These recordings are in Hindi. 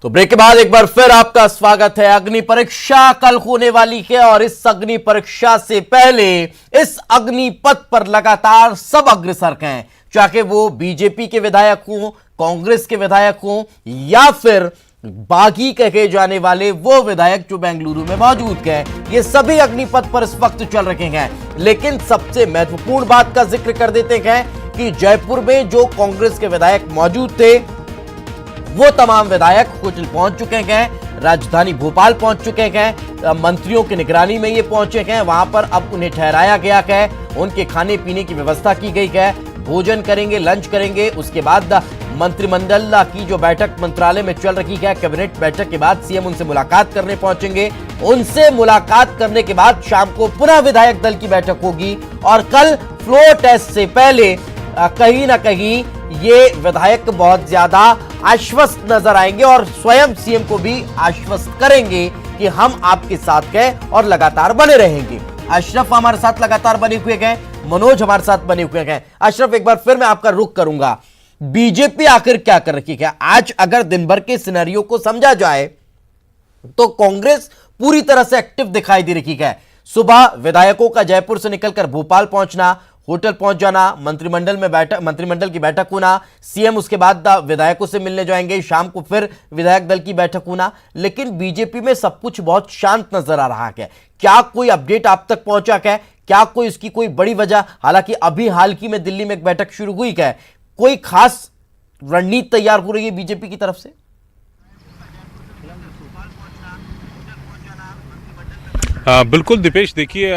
तो ब्रेक के बाद एक बार फिर आपका स्वागत है। अग्नि परीक्षा कल होने वाली है और इस अग्नि परीक्षा से पहले इस अग्निपथ पर लगातार सब अग्रसर हैं, चाहे वो बीजेपी के विधायक हों, कांग्रेस के विधायक हों या फिर बागी कहे जाने वाले वो विधायक जो बेंगलुरु में मौजूद हैं। ये सभी अग्निपथ पर इस वक्त चल रहे हैं। लेकिन सबसे महत्वपूर्ण बात का जिक्र कर देते हैं कि जयपुर में जो कांग्रेस के विधायक मौजूद थे वो तमाम विधायक होटल पहुंच चुके हैं, राजधानी भोपाल पहुंच चुके हैं, मंत्रियों की निगरानी में ये पहुंचे हैं। वहां पर अब उन्हें ठहराया गया है, उनके खाने पीने की व्यवस्था की गई है, भोजन करेंगे, लंच करेंगे। उसके बाद मंत्रिमंडल की जो बैठक मंत्रालय में चल रही है, कैबिनेट बैठक के बाद सीएम उनसे मुलाकात करने पहुंचेंगे। उनसे मुलाकात करने के बाद शाम को पुनः विधायक दल की बैठक होगी और कल फ्लोर टेस्ट से पहले कहीं ना कहीं ये विधायक बहुत ज्यादा आश्वस्त नजर आएंगे और स्वयं सीएम को भी आश्वस्त करेंगे कि हम आपके साथ हैं और लगातार बने रहेंगे। अशरफ हमारे साथ लगातार बने हुए हैं, मनोज हमारे साथ बने हुए हैं। अशरफ, एक बार फिर मैं आपका रुख करूंगा, बीजेपी आखिर क्या कर रही है? आज अगर दिन भर के सिनेरियो को समझा जाए तो कांग्रेस पूरी तरह से एक्टिव दिखाई दे रही है। सुबह विधायकों का जयपुर से निकलकर भोपाल पहुंचना, होटल पहुंच जाना, मंत्रिमंडल की बैठक होना, सीएम उसके बाद विधायकों से मिलने जाएंगे, शाम को फिर विधायक दल की बैठक होना। लेकिन बीजेपी में सब कुछ बहुत शांत नजर आ रहा है। क्या कोई अपडेट आप तक पहुंचा है? क्या कोई इसकी कोई बड़ी वजह? हालांकि अभी हाल ही में दिल्ली में एक बैठक शुरू हुई है, कोई खास रणनीति तैयार हो रही है बीजेपी की तरफ से? बिल्कुल दीपेश, देखिए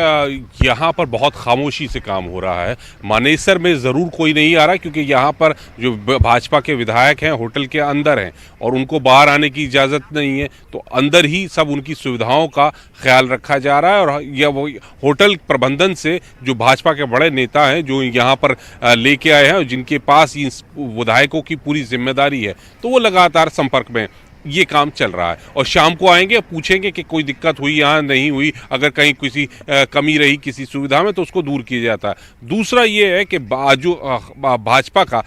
यहाँ पर बहुत खामोशी से काम हो रहा है। मानेसर में ज़रूर कोई नहीं आ रहा क्योंकि यहाँ पर जो भाजपा के विधायक हैं होटल के अंदर हैं और उनको बाहर आने की इजाज़त नहीं है, तो अंदर ही सब उनकी सुविधाओं का ख्याल रखा जा रहा है। और यह वो होटल प्रबंधन से जो भाजपा के बड़े नेता हैं जो यहाँ पर लेके आए हैं और जिनके पास इन विधायकों की पूरी जिम्मेदारी है, तो वो लगातार संपर्क में ये काम चल रहा है। और शाम को आएंगे, पूछेंगे कि कोई दिक्कत हुई यहाँ नहीं हुई, अगर कहीं किसी कमी रही किसी सुविधा में तो उसको दूर किया जाता है। दूसरा ये है कि जो भाजपा का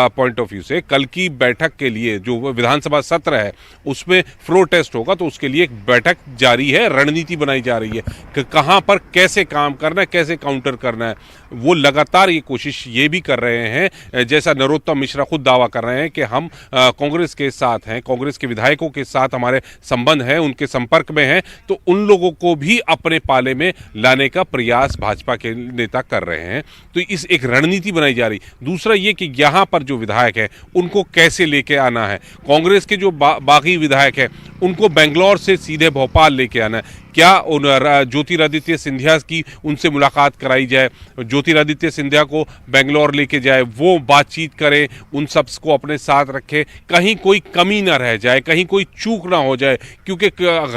पॉइंट ऑफ व्यू से कल की बैठक के लिए जो विधानसभा सत्र है उसमें फ्लोर टेस्ट होगा, तो उसके लिए एक बैठक जारी है, रणनीति बनाई जा रही है कि कहाँ पर कैसे काम करना है, कैसे काउंटर करना है। वो लगातार ये कोशिश ये भी कर रहे हैं, जैसा नरोत्तम मिश्रा खुद दावा कर रहे हैं कि हम कांग्रेस के साथ हैं, कांग्रेस के विधायकों के साथ हमारे संबंध हैं, उनके संपर्क में हैं, तो उन लोगों को भी अपने पाले में लाने का प्रयास भाजपा के नेता कर रहे हैं। तो इस एक रणनीति बनाई जा रही। दूसरा ये कि यहाँ पर जो विधायक है उनको कैसे लेके आना है। कांग्रेस के जो बागी विधायक है उनको बेंगलोर से सीधे भोपाल लेके आना है। क्या उन ज्योतिरादित्य सिंधिया की उनसे मुलाकात कराई जाए, ज्योतिरादित्य सिंधिया को बेंगलोर लेके जाए, वो बातचीत करें, उन सब को अपने साथ रखे, कहीं कोई कमी ना रह जाए, कहीं कोई चूक ना हो जाए। क्योंकि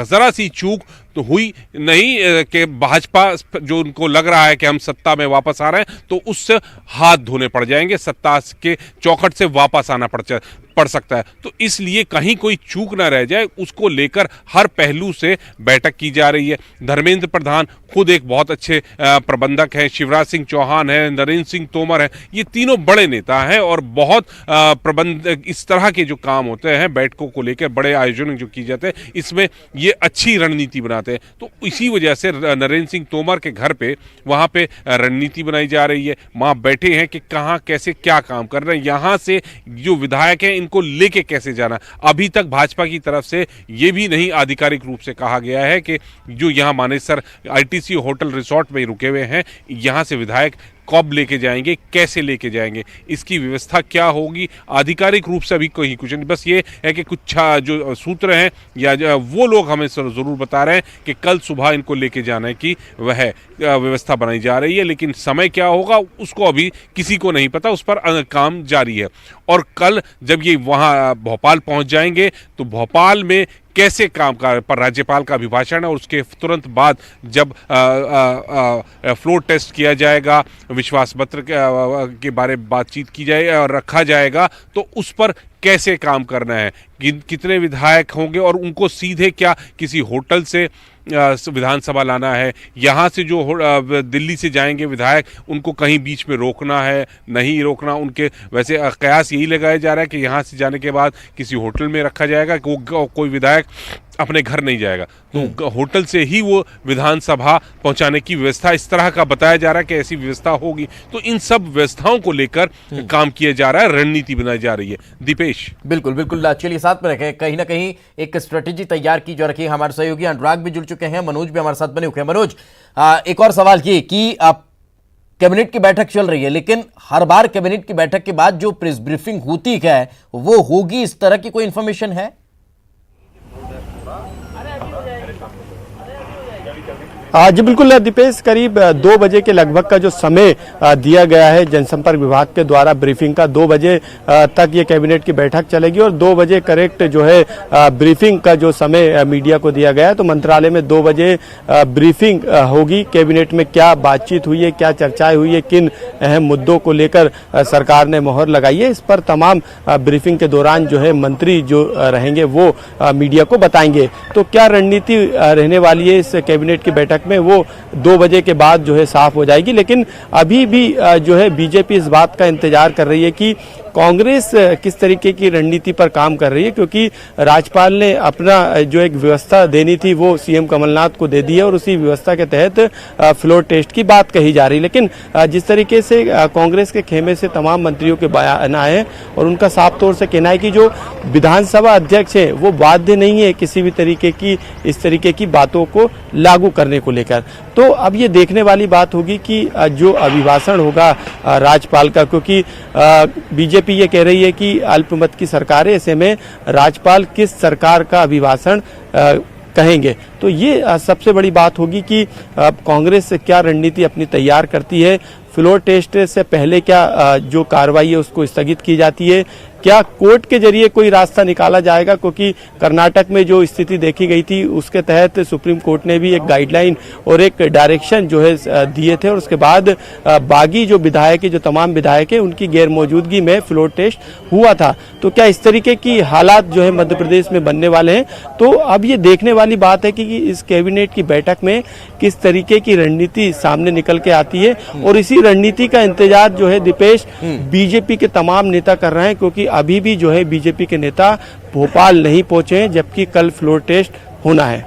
ज़रा सी चूक तो हुई नहीं कि भाजपा जो उनको लग रहा है कि हम सत्ता में वापस आ रहे हैं तो उससे हाथ धोने पड़ जाएंगे, सत्ता के चौखट से वापस आना पड़ सकता है। तो इसलिए कहीं कोई चूक ना रह जाए, उसको लेकर हर पहलू से बैठक की जा रही है। धर्मेंद्र प्रधान खुद एक बहुत अच्छे प्रबंधक हैं, शिवराज सिंह चौहान हैं, नरेंद्र सिंह तोमर हैं, ये तीनों बड़े नेता हैं और बहुत प्रबंधक इस तरह के जो काम होते हैं बैठकों को लेकर, बड़े आयोजन जो किए जाते हैं, इसमें ये अच्छी रणनीति बनाते हैं। तो इसी वजह से नरेंद्र सिंह तोमर के घर पे वहाँ पे रणनीति बनाई जा रही है। वहाँ बैठे हैं कि कहाँ कैसे क्या काम कर रहे हैं, यहाँ से जो विधायक हैं इनको लेके कैसे जाना। अभी तक भाजपा की तरफ से ये भी नहीं आधिकारिक रूप से कहा गया है कि जो यहाँ मानेसर आईटीसी होटल रिसोर्ट में रुके हुए हैं, यहाँ से विधायक कब लेके जाएंगे, कैसे लेके जाएंगे, इसकी व्यवस्था क्या होगी, आधिकारिक रूप से अभी कहीं कुछ नहीं। बस ये है कि कुछ जो सूत्र हैं या वो लोग हमें ज़रूर बता रहे हैं कि कल सुबह इनको लेके जाने की वह व्यवस्था बनाई जा रही है। लेकिन समय क्या होगा उसको अभी किसी को नहीं पता, उस पर काम जारी है। और कल जब ये वहाँ भोपाल पहुँच जाएंगे तो भोपाल में कैसे काम पर राज्यपाल का अभिभाषण है और उसके तुरंत बाद जब फ्लोर टेस्ट किया जाएगा, विश्वास पत्र के बारे में बातचीत की जाए और रखा जाएगा, तो उस पर कैसे काम करना है, कितने विधायक होंगे और उनको सीधे क्या किसी होटल से विधानसभा लाना है, यहाँ से जो दिल्ली से जाएंगे विधायक उनको कहीं बीच में रोकना है नहीं रोकना, उनके वैसे कयास यही लगाया जा रहा है कि यहाँ से जाने के बाद किसी होटल में रखा जाएगा, कोई विधायक अपने घर नहीं जाएगा, तो होटल से ही वो विधानसभा पहुंचाने की व्यवस्था, इस तरह का बताया जा रहा है कि ऐसी व्यवस्था होगी। तो इन सब व्यवस्थाओं को लेकर काम किया जा रहा है, रणनीति बनाई जा रही है। दीपेश, बिल्कुल बिल्कुल, चलिए साथ में रखें, कहीं ना कहीं एक स्ट्रेटेजी तैयार की जो रखी है। हमारे सहयोगी अनुराग भी जुड़ चुके हैं, मनोज भी हमारे साथ बने हुए हैं। मनोज, एक और सवाल ये कि कैबिनेट की बैठक चल रही है, लेकिन हर बार कैबिनेट की बैठक के बाद जो प्रेस ब्रीफिंग होती है वो होगी, इस तरह की कोई इंफॉर्मेशन है? जी बिल्कुल दीपेश, करीब 2 बजे के लगभग का जो समय दिया गया है जनसंपर्क विभाग के द्वारा ब्रीफिंग का, 2 बजे तक ये कैबिनेट की बैठक चलेगी और 2 बजे करेक्ट जो है ब्रीफिंग का जो समय मीडिया को दिया गया है। तो मंत्रालय में 2 बजे ब्रीफिंग होगी, कैबिनेट में क्या बातचीत हुई है, क्या चर्चाएं हुई है, किन अहम मुद्दों को लेकर सरकार ने मोहर लगाई है, इस पर तमाम ब्रीफिंग के दौरान जो है मंत्री जो रहेंगे वो मीडिया को बताएंगे। तो क्या रणनीति रहने वाली है इस कैबिनेट की बैठक में, वो 2 बजे के बाद जो है साफ हो जाएगी। लेकिन अभी भी जो है बीजेपी इस बात का इंतजार कर रही है कि कांग्रेस किस तरीके की रणनीति पर काम कर रही है, क्योंकि राज्यपाल ने अपना जो एक व्यवस्था देनी थी वो सीएम कमलनाथ को दे दी है और उसी व्यवस्था के तहत फ्लोर टेस्ट की बात कही जा रही है। लेकिन जिस तरीके से कांग्रेस के खेमे से तमाम मंत्रियों के बयान आए और उनका साफ तौर से कहना है कि जो विधानसभा अध्यक्ष है वो बाध्य नहीं है किसी भी तरीके की इस तरीके की बातों को लागू करने को लेकर। तो अब ये देखने वाली बात होगी कि जो अभिभाषण होगा राज्यपाल का, क्योंकि बीजेपी ये कह रही है कि अल्पमत की सरकार है, ऐसे में राज्यपाल किस सरकार का अभिभाषण कहेंगे। तो ये सबसे बड़ी बात होगी कि कांग्रेस क्या रणनीति अपनी तैयार करती है। फ्लोर टेस्ट से पहले क्या जो कार्रवाई है उसको स्थगित की जाती है, क्या कोर्ट के जरिए कोई रास्ता निकाला जाएगा, क्योंकि कर्नाटक में जो स्थिति देखी गई थी उसके तहत सुप्रीम कोर्ट ने भी एक गाइडलाइन और एक डायरेक्शन जो है दिए थे और उसके बाद बागी जो विधायक है, जो तमाम विधायक है, उनकी गैर मौजूदगी में फ्लोर टेस्ट हुआ था। तो क्या इस तरीके की हालात जो है मध्य प्रदेश में बनने वाले हैं। तो अब ये देखने वाली बात है कि इस कैबिनेट की बैठक में किस तरीके की रणनीति सामने निकल के आती है और इसी रणनीति का इंतजार जो है दीपेश बीजेपी के तमाम नेता कर रहे हैं, क्योंकि अभी भी जो है बीजेपी के नेता भोपाल नहीं पहुंचे हैं, जबकि कल फ्लोर टेस्ट होना है।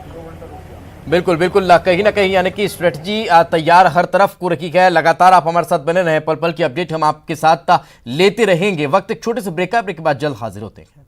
बिल्कुल बिल्कुल, कहीं ना कहीं यानी कि स्ट्रेटजी तैयार हर तरफ को रखी गया है। लगातार आप हमारे साथ बने रहें, पल पल की अपडेट हम आपके साथ लेते रहेंगे। वक्त एक छोटे से ब्रेकअप के बाद जल्द हाजिर होते हैं।